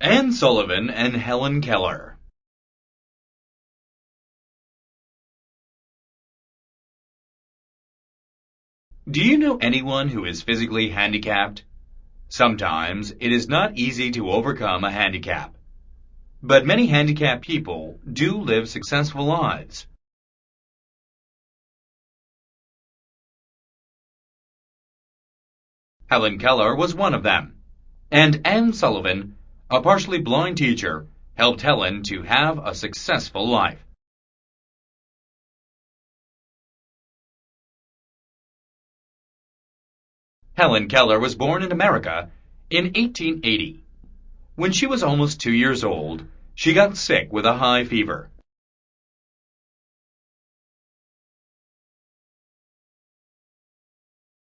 Anne Sullivan and Helen Keller. Do you know anyone who is physically handicapped? Sometimes it is not easy to overcome a handicap. But many handicapped people do live successful lives. Helen Keller was one of them, and Anne Sullivan, a partially blind teacher, helped Helen to have a successful life. Helen Keller was born in America in 1880. When she was almost 2 years old, she got sick with a high fever.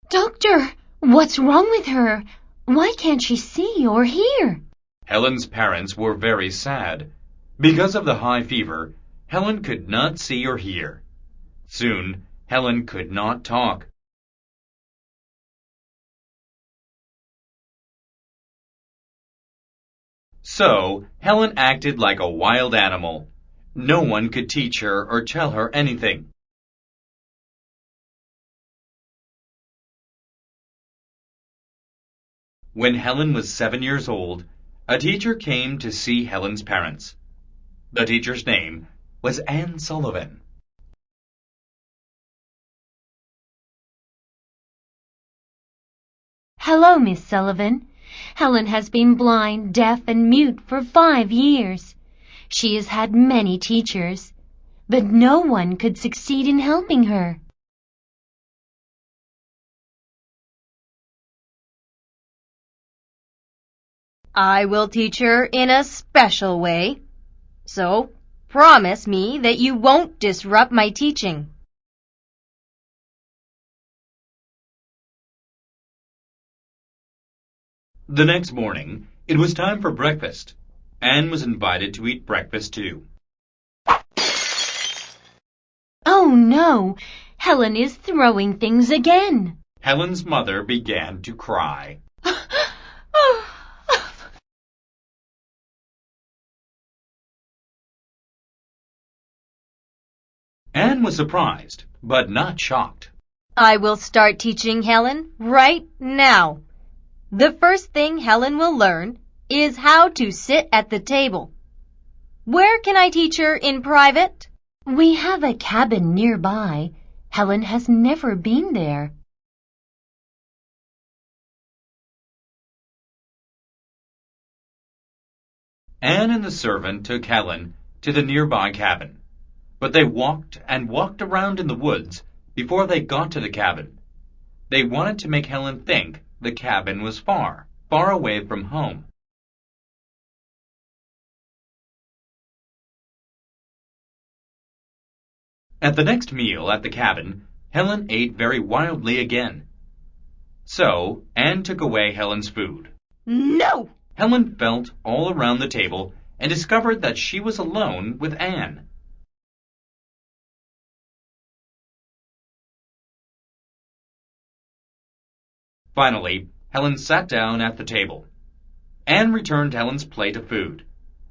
Doctor, what's wrong with her? Why can't she see or hear? Helen's parents were very sad. Because of the high fever, Helen could not see or hear. Soon, Helen could not talk. So, Helen acted like a wild animal. No one could teach her or tell her anything. When Helen was 7 years old, a teacher came to see Helen's parents. The teacher's name was Anne Sullivan. Hello, Miss Sullivan. Helen has been blind, deaf, and mute for 5 years. She has had many teachers, but no one could succeed in helping her. I will teach her in a special way. So, promise me that you won't disrupt my teaching. The next morning, it was time for breakfast. Anne was invited to eat breakfast too. Oh no! Helen is throwing things again. Helen's mother began to cry. Anne was surprised, but not shocked. I will start teaching Helen right now. The first thing Helen will learn is how to sit at the table. Where can I teach her in private? We have a cabin nearby. Helen has never been there. Anne and the servant took Helen to the nearby cabin. But they walked and walked around in the woods before they got to the cabin. They wanted to make Helen think the cabin was far, far away from home. At the next meal at the cabin, Helen ate very wildly again. So, Anne took away Helen's food. No! Helen felt all around the table and discovered that she was alone with Anne. Finally, Helen sat down at the table. Anne returned Helen's plate of food,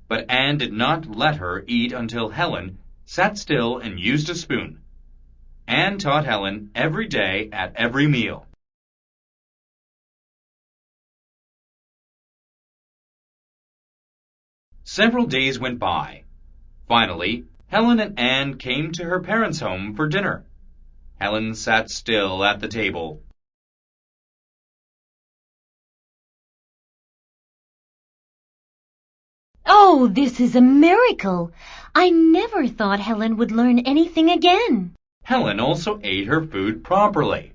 but Anne did not let her eat until Helen sat still and used a spoon. Anne taught Helen every day at every meal. Several days went by. Finally, Helen and Anne came to her parents' home for dinner. Helen sat still at the table. Oh, this is a miracle! I never thought Helen would learn anything again. Helen also ate her food properly.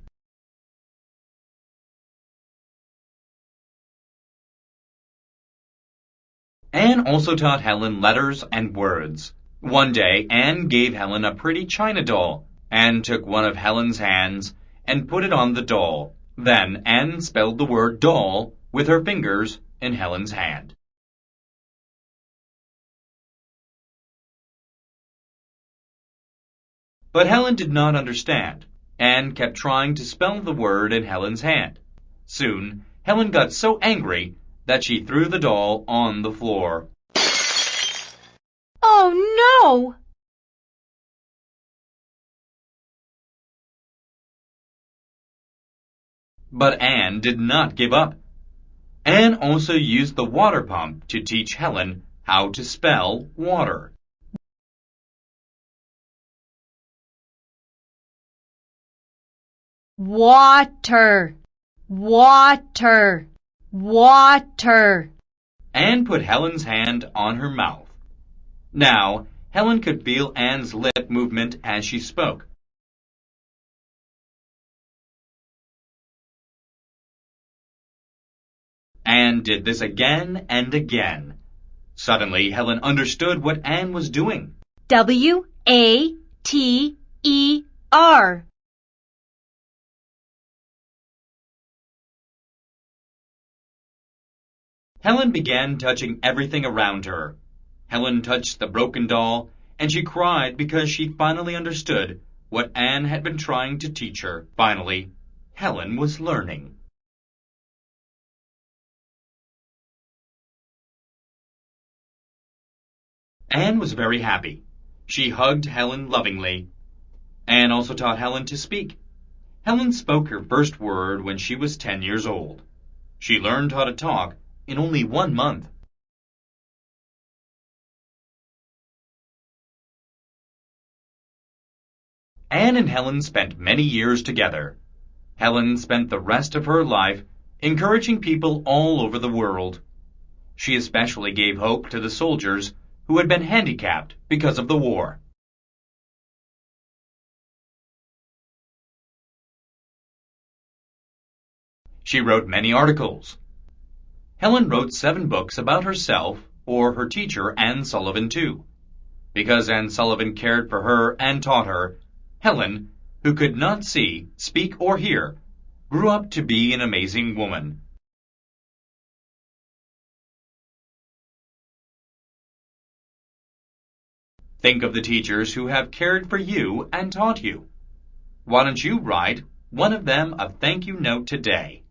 Anne also taught Helen letters and words. One day, Anne gave Helen a pretty china doll. Anne took one of Helen's hands and put it on the doll. Then Anne spelled the word doll with her fingers in Helen's hand. But Helen did not understand. Anne kept trying to spell the word in Helen's hand. Soon, Helen got so angry that she threw the doll on the floor. Oh no! But Anne did not give up. Anne also used the water pump to teach Helen how to spell water. Water, water, water. Anne put Helen's hand on her mouth. Now, Helen could feel Anne's lip movement as she spoke. Anne did this again and again. Suddenly, Helen understood what Anne was doing. W-A-T-E-R. Helen began touching everything around her. Helen touched the broken doll, and she cried because she finally understood what Anne had been trying to teach her. Finally, Helen was learning. Anne was very happy. She hugged Helen lovingly. Anne also taught Helen to speak. Helen spoke her first word when she was 10 years old. She learned how to talk in only 1 month. Anne and Helen spent many years together. Helen spent the rest of her life encouraging people all over the world. She especially gave hope to the soldiers who had been handicapped because of the war. She wrote many articles. Helen wrote 7 books about herself or her teacher, Anne Sullivan, too. Because Anne Sullivan cared for her and taught her, Helen, who could not see, speak, or hear, grew up to be an amazing woman. Think of the teachers who have cared for you and taught you. Why don't you write one of them a thank you note today?